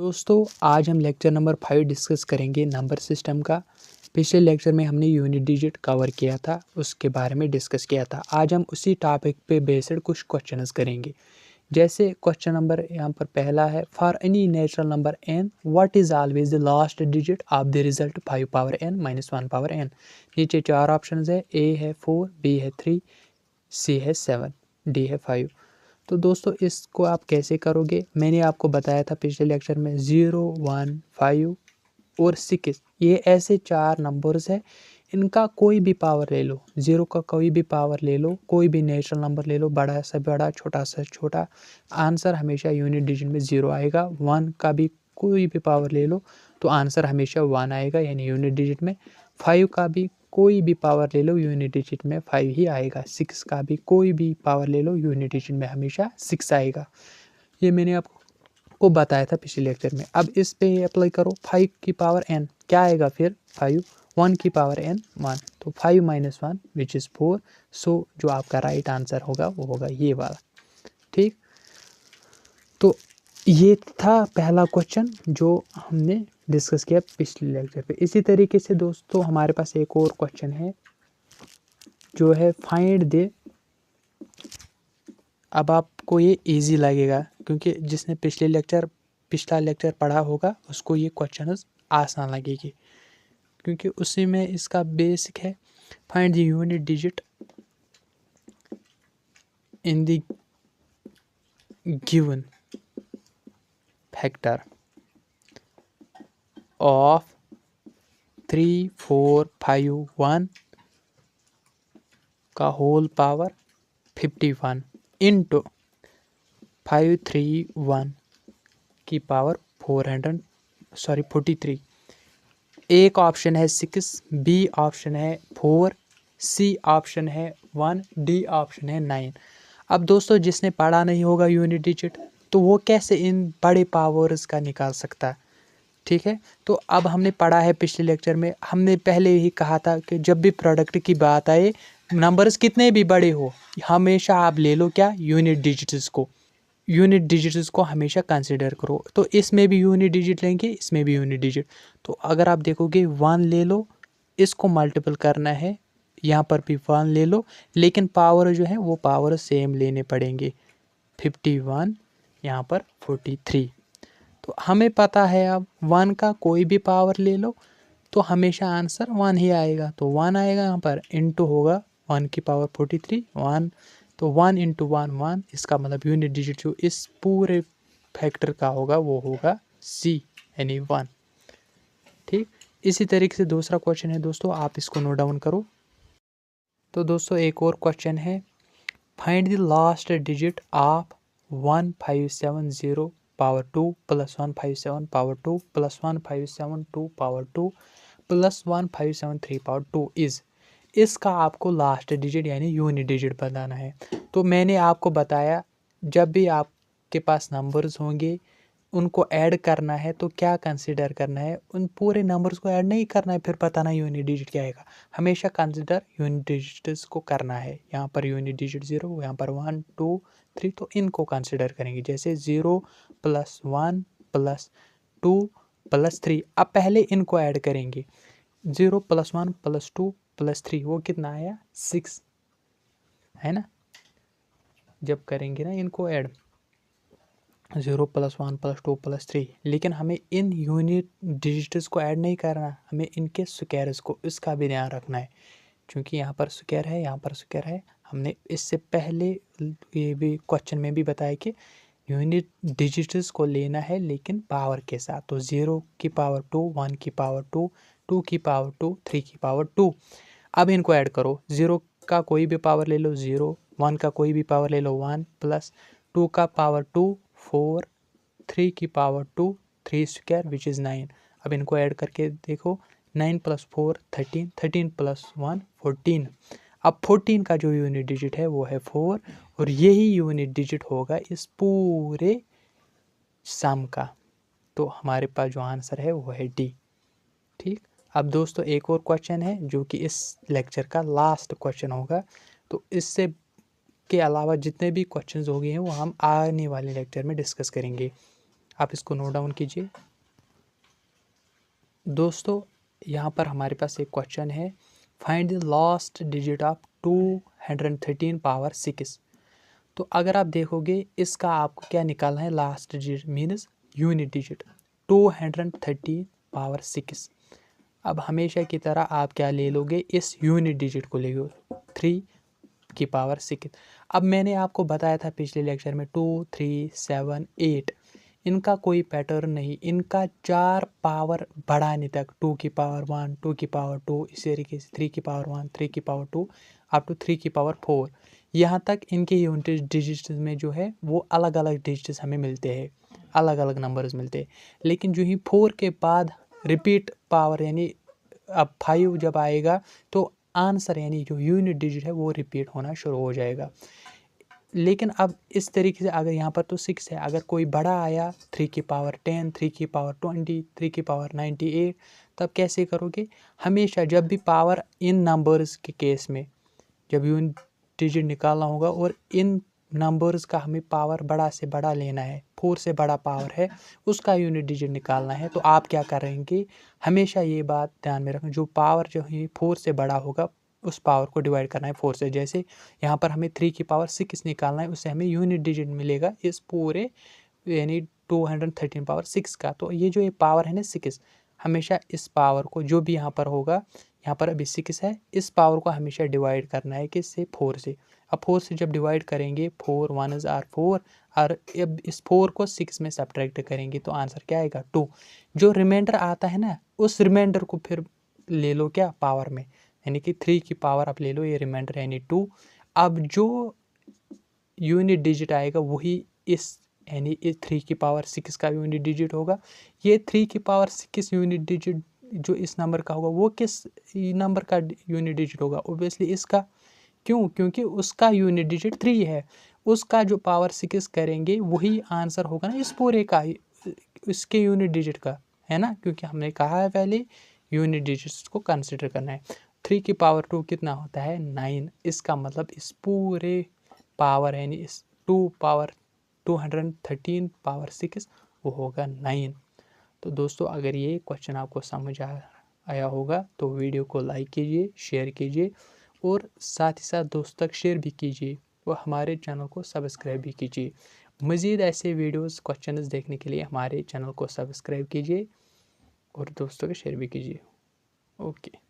दोस्तों आज हम लेक्चर नंबर 5 डिस्कस करेंगे नंबर सिस्टम का। पिछले लेक्चर में हमने यूनिट डिजिट कवर किया था, उसके बारे में डिस्कस किया था। आज हम उसी टॉपिक पे बेस्ड कुछ क्वेश्चंस करेंगे। जैसे क्वेश्चन नंबर यहाँ पर पहला है, for any natural number n what is always the last digit of the result 5 power n minus 1 power n। नीचे 4 ऑप्शन है, a है 4, b है 3, c है 7, d है 5। तो दोस्तों इसको आप कैसे करोगे, मैंने आपको बताया था पिछले लेक्चर में 0, 1, 5 और 6 ये ऐसे 4 नंबर्स है। इनका कोई भी पावर ले लो, 0 का कोई भी पावर ले लो, कोई भी नेचुरल नंबर ले लो, बड़ा से बड़ा छोटा से छोटा, आंसर हमेशा यूनिट डिजिट में 0 आएगा। 1 का भी कोई भी पावर ले लो तो आंसर हमेशा 1 आएगा यानी यूनिट डिजिट में। 5 का भी कोई भी पावर ले लो यूनिट डिजिट में 5 ही आएगा। 6 का भी कोई भी पावर ले लो यूनिट डिजिट में हमेशा 6 आएगा। ये मैंने आपको बताया था पिछले लेक्चर में। अब इस पे अप्लाई करो, 5 की पावर n क्या आएगा फिर 5, 1 की पावर n 1, तो 5 माइनस 1 विच इज़ 4। सो जो आपका राइट आंसर होगा वो होगा ये वाला। ठीक, तो ये था पहला क्वेश्चन जो हमने डिस्कस किया पिछले लेक्चर पे। इसी तरीके से दोस्तों हमारे पास एक और क्वेश्चन है जो है फाइंड द। अब आपको ये इजी लगेगा क्योंकि जिसने पिछला लेक्चर पढ़ा होगा उसको ये क्वेश्चन आसान लगेगी क्योंकि उसी में इसका बेसिक है। Find the unit digit in the given factor of 3, 4, 5, 1 का होल पावर 51 इंटू 5, 3, 1 की पावर 43। एक ऑप्शन है 6, बी ऑप्शन है 4, सी ऑप्शन है 1, डी ऑप्शन है 9। अब दोस्तों जिसने पढ़ा नहीं होगा यूनिट डिजिट तो वो कैसे इन बड़े पावर्स का निकाल सकता है। ठीक है, तो अब हमने पढ़ा है पिछले लेक्चर में, हमने पहले ही कहा था कि जब भी प्रोडक्ट की बात आए, नंबर्स कितने भी बड़े हो, हमेशा आप ले लो क्या, यूनिट डिजिट्स को हमेशा कंसिडर करो। तो इसमें भी यूनिट डिजिट लेंगे, इसमें भी यूनिट डिजिट। तो अगर आप देखोगे 1 ले लो, इसको मल्टीपल करना है, यहाँ पर भी 1 ले लो, लेकिन पावर जो है वो पावर सेम लेने पड़ेंगे। 51 यहाँ पर 43। तो हमें पता है अब 1 का कोई भी पावर ले लो तो हमेशा आंसर 1 ही आएगा। तो 1 आएगा यहाँ पर, इंटू होगा 1 की पावर 43 1, तो 1 इंटू 1 1, इसका मतलब यूनिट डिजिट जो इस पूरे फैक्टर का होगा वो होगा सी यानी 1। ठीक, इसी तरीके से दूसरा क्वेश्चन है दोस्तों, आप इसको नोट डाउन करो। तो दोस्तों एक और क्वेश्चन है, find the last digit of 1570 power 2 plus 157 power 2 plus 1572 power 2 plus 1573 power 2 is. इसका आपको लास्ट डिजिट यानी यूनिट डिजिट बताना है। तो मैंने आपको बताया जब भी आपके पास नंबर्स होंगे उनको ऐड करना है तो क्या कंसिडर करना है, उन पूरे नंबर्स को ऐड नहीं करना है फिर पता ना यूनिट डिजिट क्या आएगा। हमेशा कंसिडर यूनिट डिजिट्स को करना है। यहाँ पर यूनिट डिजिट 0, यहाँ पर 1, 2, 3, तो इनको कंसिडर करेंगे। जैसे 0 प्लस 1 प्लस 2 प्लस 3, अब पहले इनको ऐड करेंगे। 0 प्लस 1 प्लस 2 प्लस 3 वो कितना आया 6 है ना। जब करेंगे ना इनको ऐड 0 प्लस 1 प्लस 2 प्लस 3, लेकिन हमें इन यूनिट डिजिट्स को ऐड नहीं करना, हमें इनके स्क्वायर्स को, इसका भी ध्यान रखना है क्योंकि यहाँ पर स्क्वायर है, यहाँ पर स्क्वायर है। हमने इससे पहले ये भी क्वेश्चन में भी बताया कि यूनिट डिजिट्स को लेना है लेकिन पावर के साथ। तो 0 की पावर 2, 1 की पावर 2, 2 की पावर 2, 3 की पावर 2। अब इनको ऐड करो, 0 का कोई भी पावर ले लो 0, 1 का कोई भी पावर ले लो 1, प्लस 2 का पावर 2 4, 3 की पावर 2, 3 स्क्वायर विच इज़ 9। अब इनको ऐड करके देखो, 9 प्लस 4 13, 13 प्लस 1 14। अब 14 का जो यूनिट डिजिट है वो है 4 और यही यूनिट डिजिट होगा इस पूरे सम का। तो हमारे पास जो आंसर है वो है डी। ठीक, अब दोस्तों एक और क्वेश्चन है जो कि इस लेक्चर का लास्ट क्वेश्चन होगा। तो इससे के अलावा जितने भी क्वेश्चंस हो गए हैं वो हम आने वाले लेक्चर में डिस्कस करेंगे। आप इसको नोट डाउन कीजिए। दोस्तों यहाँ पर हमारे पास एक क्वेश्चन है, find the last digit of 213 power 6। तो अगर आप देखोगे इसका आपको क्या निकालना है, last digit means unit digit 213 power 6। अब हमेशा की तरह आप क्या ले लोगे, इस यूनिट डिजिट को ले लो 3 की पावर 6। अब मैंने आपको बताया था पिछले लेक्चर में 2 3 7 8 इनका कोई पैटर्न नहीं, इनका 4 पावर बढ़ाने तक 2 की पावर 1 2 की पावर 2 इसी तरीके से 3 की पावर 1 3 की पावर 2 अप टू 3 की पावर 4, यहाँ तक इनके यूनिट डिजिट्स में जो है वो अलग अलग डिजिट्स हमें मिलते हैं, अलग अलग नंबर्स मिलते हैं। लेकिन जो ही 4 के बाद रिपीट पावर यानी अब 5 जब आएगा तो आंसर यानी जो यूनिट डिजिट है वो रिपीट होना शुरू हो जाएगा। लेकिन अब इस तरीके से अगर यहाँ पर तो 6 है, अगर कोई बड़ा आया 3 की पावर 10 3 की पावर 20 3 की पावर 98, तब कैसे करोगे, हमेशा जब भी पावर इन नंबर्स के केस में जब यूनिट डिजिट निकालना होगा और इन नंबर्स का हमें पावर बड़ा से बड़ा लेना है, 4 से बड़ा पावर है उसका यूनिट डिजिट निकालना है, तो आप क्या करेंगे, हमेशा ये बात ध्यान में रखें, जो पावर जो है 4 से बड़ा होगा उस पावर को डिवाइड करना है 4 से। जैसे यहाँ पर हमें 3 की पावर 6 निकालना है, उससे हमें यूनिट डिजिट मिलेगा इस पूरे यानी 213 पावर 6 का। तो ये जो ये पावर है ना 6, हमेशा इस पावर को जो भी यहाँ पर होगा, यहाँ पर अभी 6 है, इस पावर को हमेशा डिवाइड करना है किससे, 4 से। अब 4 से जब डिवाइड करेंगे 4 1s आर 4, और अब इस 4 को 6 में सब्ट्रैक्ट करेंगे तो आंसर क्या आएगा 2। जो रिमाइंडर आता है ना उस रिमाइंडर को फिर ले लो क्या पावर में, यानी कि 3 की पावर आप ले लो, ये रिमाइंडर यानी 2। अब जो यूनिट डिजिट आएगा वही इस यानी इस 3 की पावर 6 का यूनिट डिजिट होगा। ये 3 की पावर 6 यूनिट डिजिट जो इस नंबर का होगा वो किस नंबर का यूनिट डिजिट होगा, ओबियसली इसका। क्यों, क्योंकि उसका यूनिट डिजिट 3 है, उसका जो पावर 6 करेंगे वही आंसर होगा ना इस पूरे का, इसके यूनिट डिजिट का, है ना, क्योंकि हमने कहा है पहले यूनिट डिजिट्स को कंसिडर करना है। 3 की पावर 2 कितना होता है 9, इसका मतलब इस पूरे पावर यानी इस 2 पावर 213 पावर 6 वो होगा 9। तो दोस्तों अगर ये क्वेश्चन आपको समझ आया होगा तो वीडियो को लाइक कीजिए, शेयर कीजिए और साथ ही साथ दोस्तों तक शेयर भी कीजिए और हमारे चैनल को सब्सक्राइब भी कीजिए। मज़ीद ऐसे वीडियोस क्वेश्चंस देखने के लिए हमारे चैनल को सब्सक्राइब कीजिए और दोस्तों को शेयर भी कीजिए। ओके।